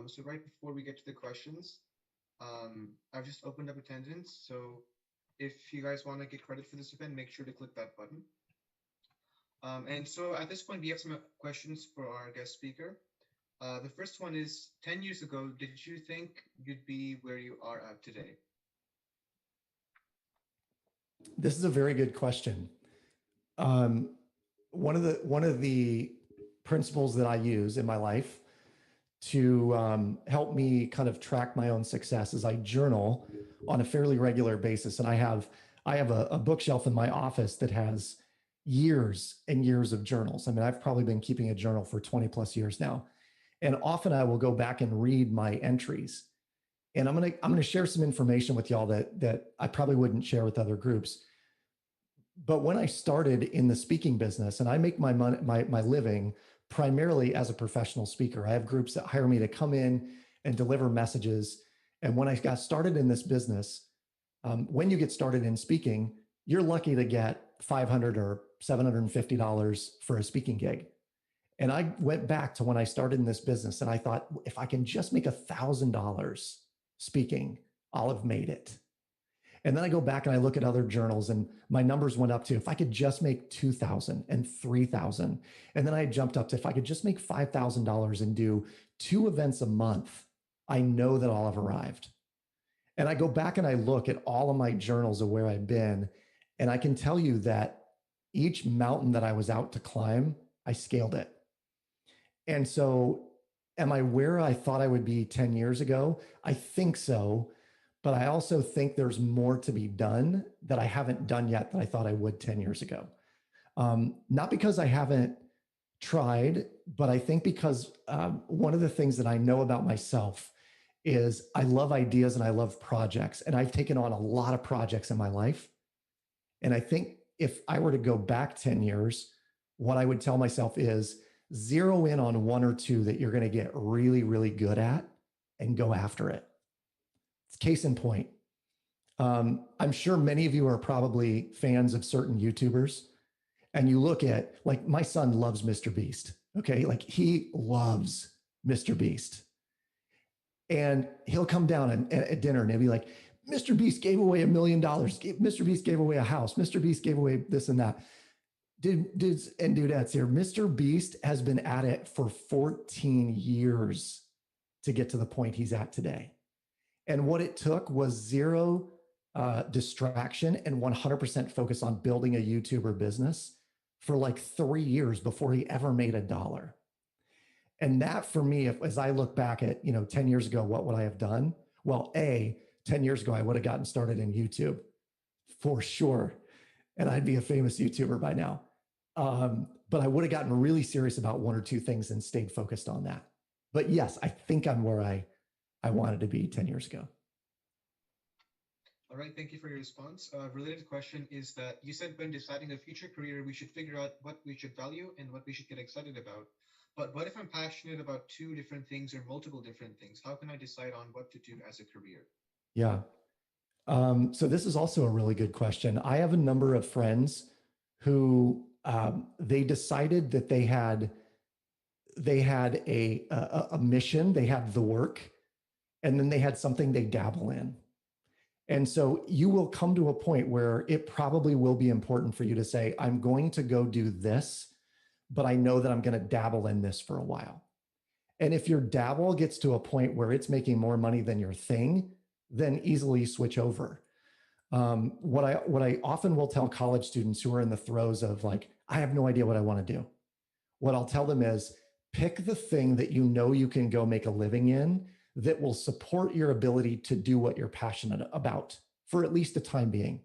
So right before we get to the questions, I've just opened up attendance. So if you guys want to get credit for this event, make sure to click that button. And so at this point, we have some questions for our guest speaker. The first one is, 10 years ago, did you think you'd be where you are at today? This is a very good question. One of the principles that I use in my life to help me kind of track my own success is I journal on a fairly regular basis. And I have a bookshelf in my office that has years and years of journals. I mean, I've probably been keeping a journal for 20 plus years now. And often I will go back and read my entries. And I'm gonna share some information with y'all that I probably wouldn't share with other groups. But when I started in the speaking business, and I make my money, my living primarily as a professional speaker. I have groups that hire me to come in and deliver messages. And when I got started in this business, when you get started in speaking, you're lucky to get $500 or $750 for a speaking gig. And I went back to when I started in this business and I thought, if I can just make $1,000 speaking, I'll have made it. And then I go back and I look at other journals and my numbers went up to, if I could just make 2,000 and 3,000. And then I jumped up to, if I could just make $5,000 and do 2 events a month, I know that I'll have arrived. And I go back and I look at all of my journals of where I've been. And I can tell you that each mountain that I was out to climb, I scaled it. And so am I where I thought I would be 10 years ago? I think so. But I also think there's more to be done that I haven't done yet that I thought I would 10 years ago. Not because I haven't tried, but I think because one of the things that I know about myself is I love ideas and I love projects. And I've taken on a lot of projects in my life. And I think if I were to go back 10 years, what I would tell myself is zero in on one or two that you're going to get really, really good at and go after it. It's case in point. I'm sure many of you are probably fans of certain YouTubers, and you look at, like, my son loves Mr. Beast. Okay. Like, he loves Mr. Beast. And he'll come down at dinner and he'll be like, Mr. Beast gave away $1 million. Mr. Beast gave away a house. Mr. Beast gave away this and that. Dudes and dudettes here, Mr. Beast has been at it for 14 years to get to the point he's at today. And what it took was zero distraction and 100% focus on building a YouTuber business for like 3 years before he ever made $1. And that, for me, as I look back at, 10 years ago, what would I have done? Well, 10 years ago, I would have gotten started in YouTube for sure. And I'd be a famous YouTuber by now. But I would have gotten really serious about one or two things and stayed focused on that. But yes, I think I'm where I wanted to be 10 years ago. All right, thank you for your response. Related question is that you said when deciding a future career, we should figure out what we should value and what we should get excited about. But what if I'm passionate about two different things or multiple different things? How can I decide on what to do as a career? Yeah. So this is also a really good question. I have a number of friends who they decided that they had a mission, they had the work, and then they had something they dabble in. And so you will come to a point where it probably will be important for you to say, I'm going to go do this, but I know that I'm going to dabble in this for a while. And if your dabble gets to a point where it's making more money than your thing, then easily switch over. What I often will tell college students who are in the throes of like, I have no idea what I want to do. What I'll tell them is pick the thing that you know you can go make a living in that will support your ability to do what you're passionate about for at least the time being.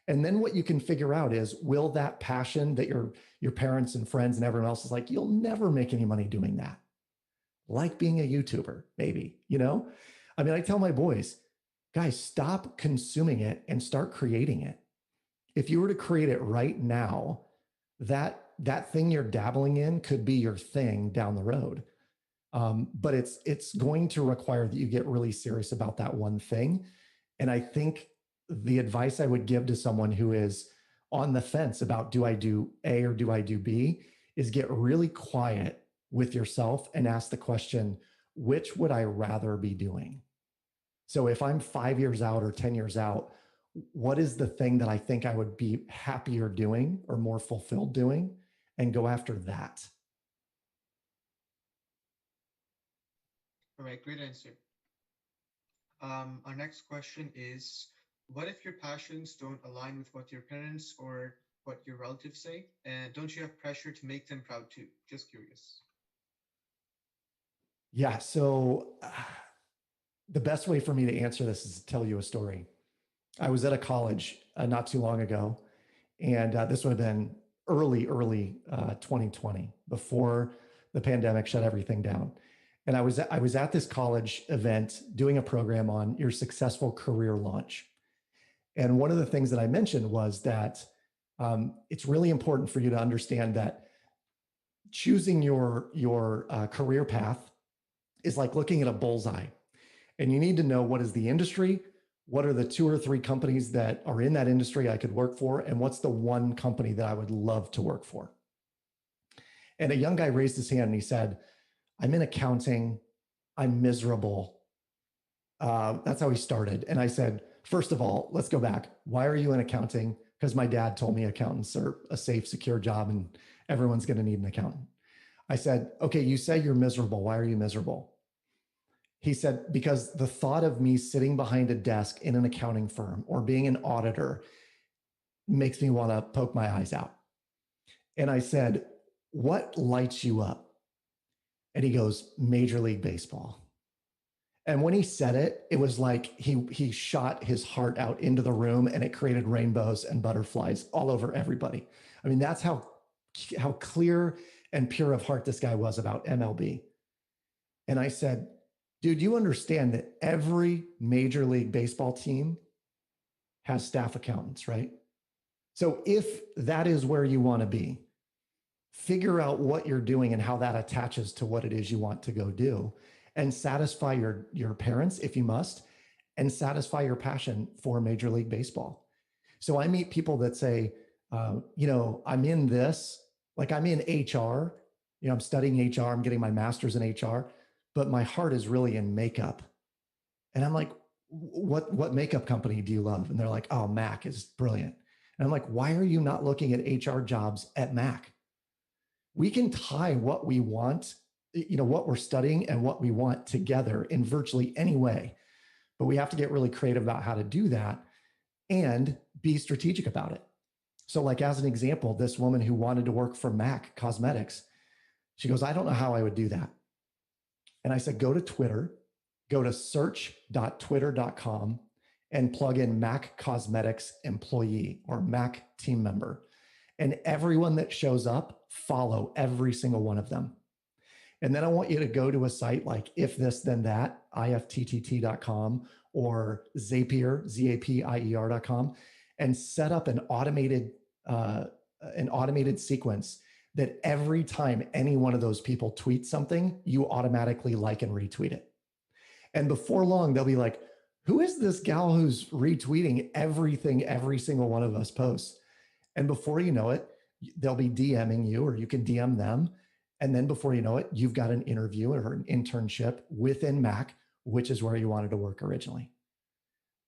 And then what you can figure out is, will that passion that your parents and friends and everyone else is like, you'll never make any money doing that. Like being a YouTuber, maybe, I mean, I tell my boys, guys, stop consuming it and start creating it. If you were to create it right now, that thing you're dabbling in could be your thing down the road. But it's going to require that you get really serious about that one thing. And I think the advice I would give to someone who is on the fence about, do I do A or do I do B, is get really quiet with yourself and ask the question, which would I rather be doing? So if I'm 5 years out or 10 years out, what is the thing that I think I would be happier doing or more fulfilled doing, and go after that? All right, great answer. Our next question is, what if your passions don't align with what your parents or what your relatives say? And don't you have pressure to make them proud too? Just curious. Yeah. So the best way for me to answer this is to tell you a story. I was at a college not too long ago, and this would have been early 2020, before the pandemic shut everything down. And I was at this college event doing a program on your successful career launch. And one of the things that I mentioned was that it's really important for you to understand that choosing your career path is like looking at a bullseye. And you need to know, what is the industry? What are the 2 or 3 companies that are in that industry I could work for? And what's the one company that I would love to work for? And a young guy raised his hand and he said, I'm in accounting. I'm miserable. That's how he started. And I said, first of all, let's go back. Why are you in accounting? Because my dad told me accountants are a safe, secure job and everyone's going to need an accountant. I said, okay, you say you're miserable. Why are you miserable? He said, because the thought of me sitting behind a desk in an accounting firm or being an auditor makes me want to poke my eyes out. And I said, what lights you up? And he goes, Major League Baseball. And when he said it, it was like he shot his heart out into the room, and it created rainbows and butterflies all over everybody. I mean, that's how clear and pure of heart this guy was about MLB. And I said, Dude, you understand that every Major League Baseball team has staff accountants, right? So if that is where you want to be, figure out what you're doing and how that attaches to what it is you want to go do, and satisfy your parents if you must, and satisfy your passion for Major League Baseball. So I meet people that say, I'm in this, like I'm in HR, I'm studying HR, I'm getting my master's in HR, but my heart is really in makeup. And I'm like, what makeup company do you love? And they're like, oh, Mac is brilliant. And I'm like, why are you not looking at HR jobs at Mac? We can tie what we want, what we're studying and what we want together in virtually any way. But we have to get really creative about how to do that and be strategic about it. So, like, as an example, this woman who wanted to work for MAC Cosmetics, she goes, I don't know how I would do that. And I said, go to Twitter, go to search.twitter.com and plug in MAC Cosmetics employee or MAC team member. And everyone that shows up, follow every single one of them. And then I want you to go to a site like if this, then that, ifttt.com or Zapier, Zapier.com, and set up an automated sequence that every time any one of those people tweets something, you automatically like and retweet it. And before long, they'll be like, who is this gal who's retweeting everything every single one of us posts? And before you know it, they'll be DMing you, or you can DM them. And then before you know it, you've got an interview or an internship within Mac, which is where you wanted to work originally.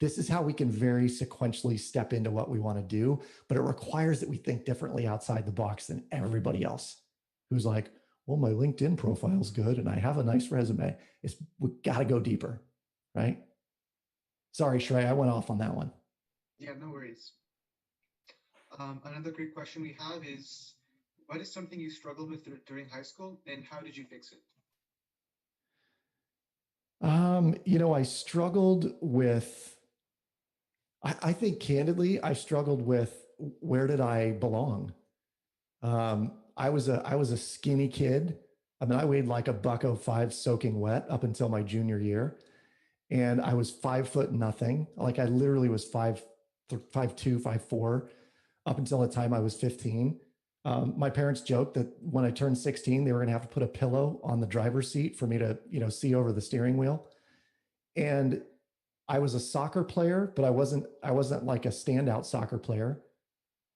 This is how we can very sequentially step into what we want to do, but it requires that we think differently outside the box than everybody else who's like, well, my LinkedIn profile is good and I have a nice resume. We got to go deeper, right? Sorry, Shrey, I went off on that one. Yeah, no worries. Another great question we have is, what is something you struggled with during high school and how did you fix it? I struggled with, I think candidly, I struggled with where did I belong? I was a skinny kid. I mean, I weighed like a $105 soaking wet up until my junior year. And I was 5'0" Like I literally was 5'2", 5'4", up until the time I was 15. My parents joked that when I turned 16, they were going to have to put a pillow on the driver's seat for me to, see over the steering wheel. And I was a soccer player, but I wasn't like a standout soccer player.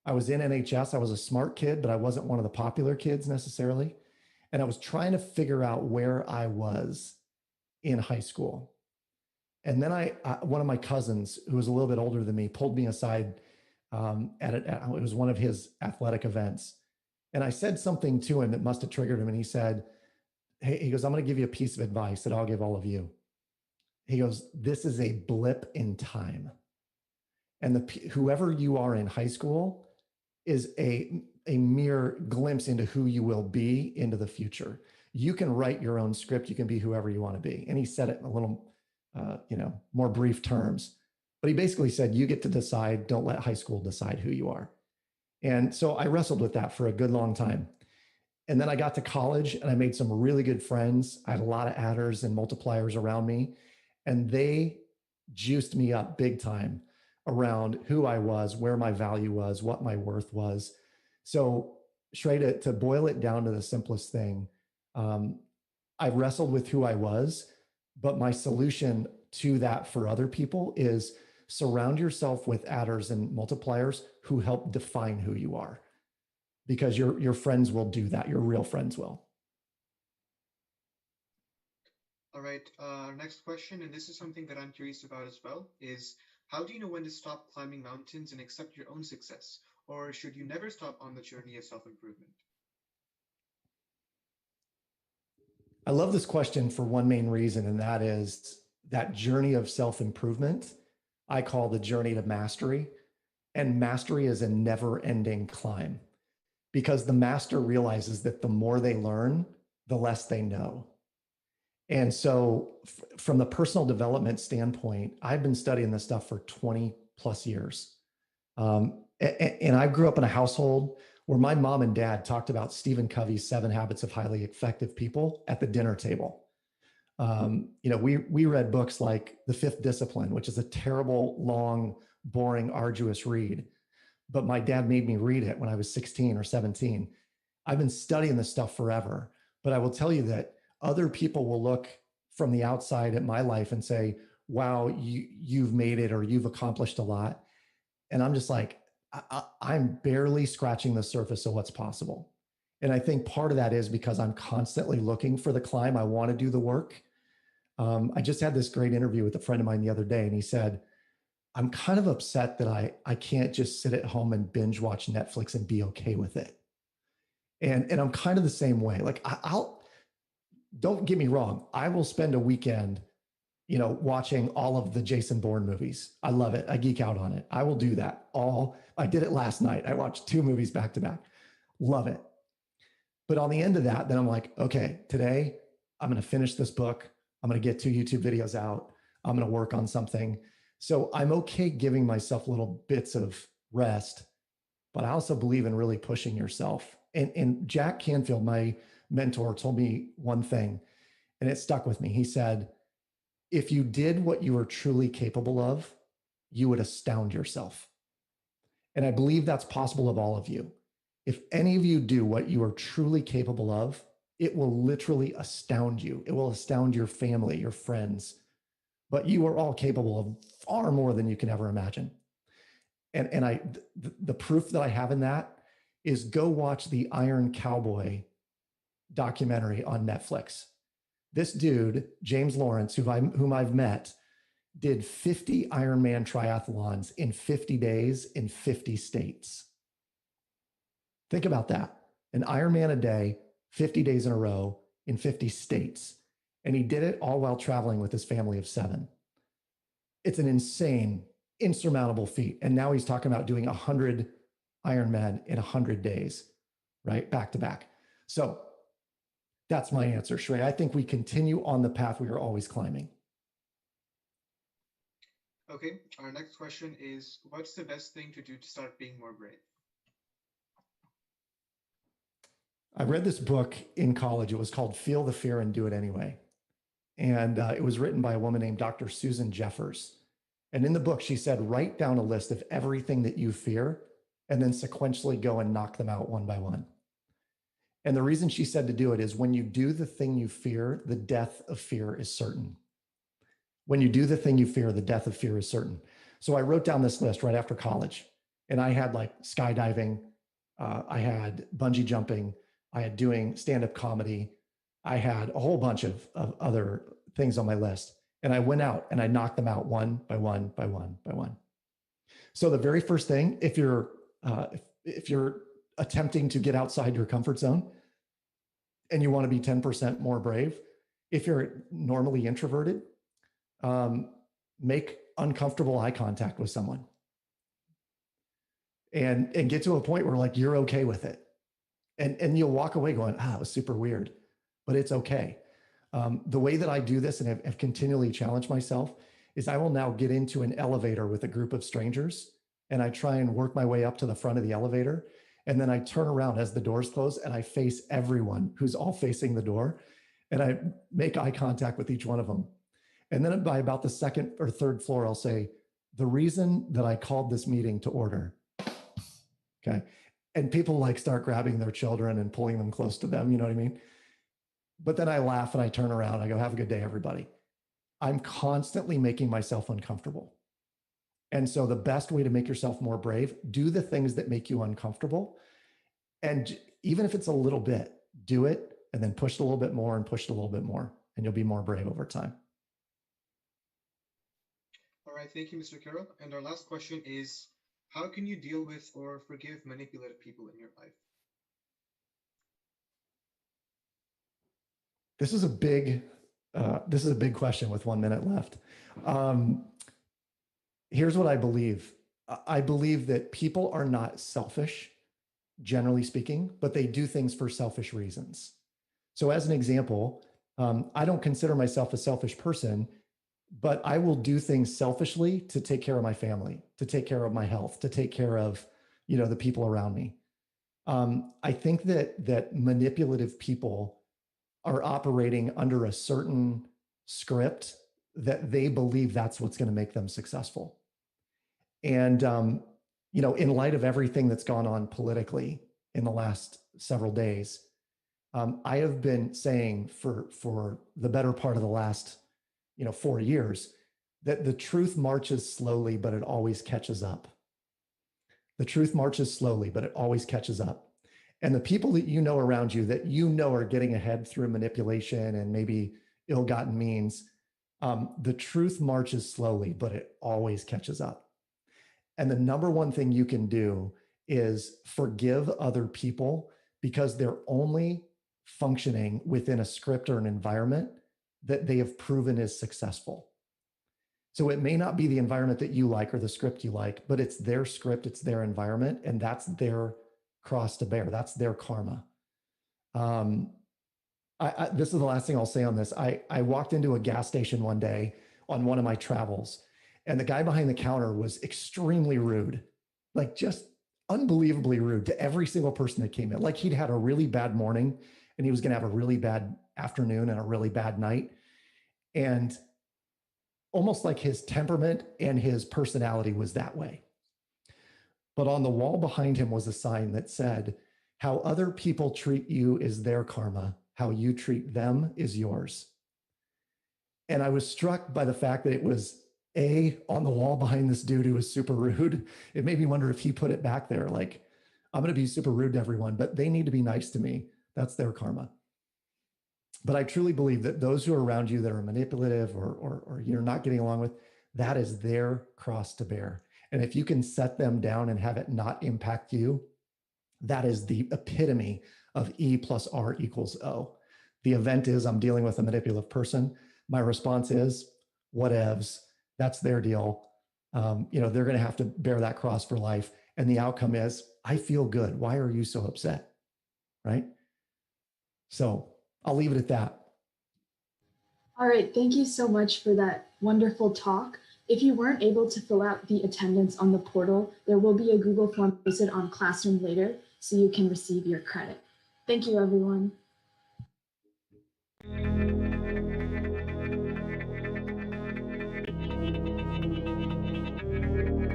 I was in NHS. I was a smart kid, but I wasn't one of the popular kids necessarily. And I was trying to figure out where I was in high school. And then one of my cousins, who was a little bit older than me, pulled me aside it was one of his athletic events. And I said something to him that must have triggered him. And he said, hey, he goes, I'm going to give you a piece of advice that I'll give all of you. He goes, this is a blip in time. And whoever you are in high school is a mere glimpse into who you will be into the future. You can write your own script. You can be whoever you want to be. And he said it in a little, more brief terms. But he basically said, you get to decide. Don't let high school decide who you are. And so I wrestled with that for a good long time. And then I got to college and I made some really good friends. I had a lot of adders and multipliers around me, and they juiced me up big time around who I was, where my value was, what my worth was. So Shrey, to boil it down to the simplest thing, I wrestled with who I was, but my solution to that for other people is surround yourself with adders and multipliers who help define who you are, because your friends will do that. Your real friends will. All right, our next question, and this is something that I'm curious about as well, is how do you know when to stop climbing mountains and accept your own success? Or should you never stop on the journey of self-improvement? I love this question for one main reason, and that is that journey of self-improvement I call the journey to mastery. And mastery is a never-ending climb, because the master realizes that the more they learn, the less they know. And so from the personal development standpoint, I've been studying this stuff for 20 plus years. And I grew up in a household where my mom and dad talked about Stephen Covey's 7 Habits of Highly Effective People at the dinner table. We read books like The Fifth Discipline, which is a terrible, long, boring, arduous read. But my dad made me read it when I was 16 or 17. I've been studying this stuff forever, but I will tell you that other people will look from the outside at my life and say, wow, you've made it or you've accomplished a lot. And I'm just like, I'm barely scratching the surface of what's possible. And I think part of that is because I'm constantly looking for the climb. I want to do the work. I just had this great interview with a friend of mine the other day, and he said, I'm kind of upset that I can't just sit at home and binge watch Netflix and be okay with it. And I'm kind of the same way. Like I'll don't get me wrong, I will spend a weekend, watching all of the Jason Bourne movies. I love it. I geek out on it. I will do that. I did it last night. I watched 2 movies back to back. Love it. But on the end of that, then I'm like, okay, today I'm going to finish this book. I'm going to get 2 YouTube videos out. I'm going to work on something. So I'm okay giving myself little bits of rest, but I also believe in really pushing yourself. And Jack Canfield, my mentor, told me one thing, and it stuck with me. He said, if you did what you were truly capable of, you would astound yourself. And I believe that's possible of all of you. If any of you do what you are truly capable of, it will literally astound you. It will astound your family, your friends. But you are all capable of far more than you can ever imagine. And the proof that I have in that is go watch the Iron Cowboy documentary on Netflix. This dude, James Lawrence, whom I've met, did 50 Ironman triathlons in 50 days in 50 states. Think about that. An Ironman a day, 50 days in a row in 50 states. And he did it all while traveling with his family of 7. It's an insane, insurmountable feat. And now he's talking about doing 100 Ironman in 100 days, right? Back to back. So that's my answer, Shrey. I think we continue on the path we are always climbing. Okay, our next question is, what's the best thing to do to start being more brave? I read this book in college. It was called Feel the Fear and Do It Anyway. And it was written by a woman named Dr. Susan Jeffers. And in the book, she said, write down a list of everything that you fear and then sequentially go and knock them out one by one. And the reason she said to do it is when you do the thing you fear, the death of fear is certain. When you do the thing you fear, the death of fear is certain. So I wrote down this list right after college, and I had like skydiving, I had bungee jumping, I had doing stand-up comedy, I had a whole bunch of other things on my list. And I went out and I knocked them out one by one by one by one. So the very first thing, if you're attempting to get outside your comfort zone and you want to be 10% more brave, if you're normally introverted, make uncomfortable eye contact with someone and get to a point where like you're okay with it. And you'll walk away going, it was super weird, but it's okay. The way that I do this and have continually challenged myself is I will now get into an elevator with a group of strangers and I try and work my way up to the front of the elevator. And then I turn around as the doors close and I face everyone who's all facing the door. And I make eye contact with each one of them. And then by about the second or third floor, I'll say, the reason that I called this meeting to order. Okay. And people like start grabbing their children and pulling them close to them. You know what I mean? But then I laugh and I turn around and I go, have a good day, everybody. I'm constantly making myself uncomfortable. And so the best way to make yourself more brave, do the things that make you uncomfortable. And even if it's a little bit, do it and then push it a little bit more and push it a little bit more, and you'll be more brave over time. All right, thank you, Mr. Carroll. And our last question is, how can you deal with or forgive manipulative people in your life? This is a big question with 1 minute left. Here's what I believe. I believe that people are not selfish, generally speaking, but they do things for selfish reasons. So as an example, I don't consider myself a selfish person, but I will do things selfishly to take care of my family, to take care of my health, to take care of, the people around me. I think that manipulative people are operating under a certain script that they believe that's what's going to make them successful. And, in light of everything that's gone on politically in the last several days, I have been saying for the better part of the last, 4 years, that the truth marches slowly, but it always catches up. The truth marches slowly, but it always catches up. And the people that around you that are getting ahead through manipulation and maybe ill-gotten means, the truth marches slowly, but it always catches up. And the number one thing you can do is forgive other people because they're only functioning within a script or an environment that they have proven is successful. So it may not be the environment that you like or the script you like, but it's their script, it's their environment, and that's their cross to bear. That's their karma. This is the last thing I'll say on this. I walked into a gas station one day on one of my travels, and the guy behind the counter was extremely rude, like just unbelievably rude to every single person that came in. Like he'd had a really bad morning and he was going to have a really bad afternoon and a really bad night. And almost like his temperament and his personality was that way. But on the wall behind him was a sign that said, "How other people treat you is their karma. How you treat them is yours." And I was struck by the fact that it was on the wall behind this dude who was super rude. It made me wonder if he put it back there, like, I'm going to be super rude to everyone, but they need to be nice to me. That's their karma. But I truly believe that those who are around you that are manipulative or you're not getting along with, that is their cross to bear. And if you can set them down and have it not impact you, that is the epitome of E plus R equals O. The event is I'm dealing with a manipulative person. My response is whatevs. That's their deal. They're going to have to bear that cross for life. And the outcome is I feel good. Why are you so upset? Right? So I'll leave it at that. All right, thank you so much for that wonderful talk. If you weren't able to fill out the attendance on the portal, there will be a Google form posted on Classroom later so you can receive your credit. Thank you, everyone.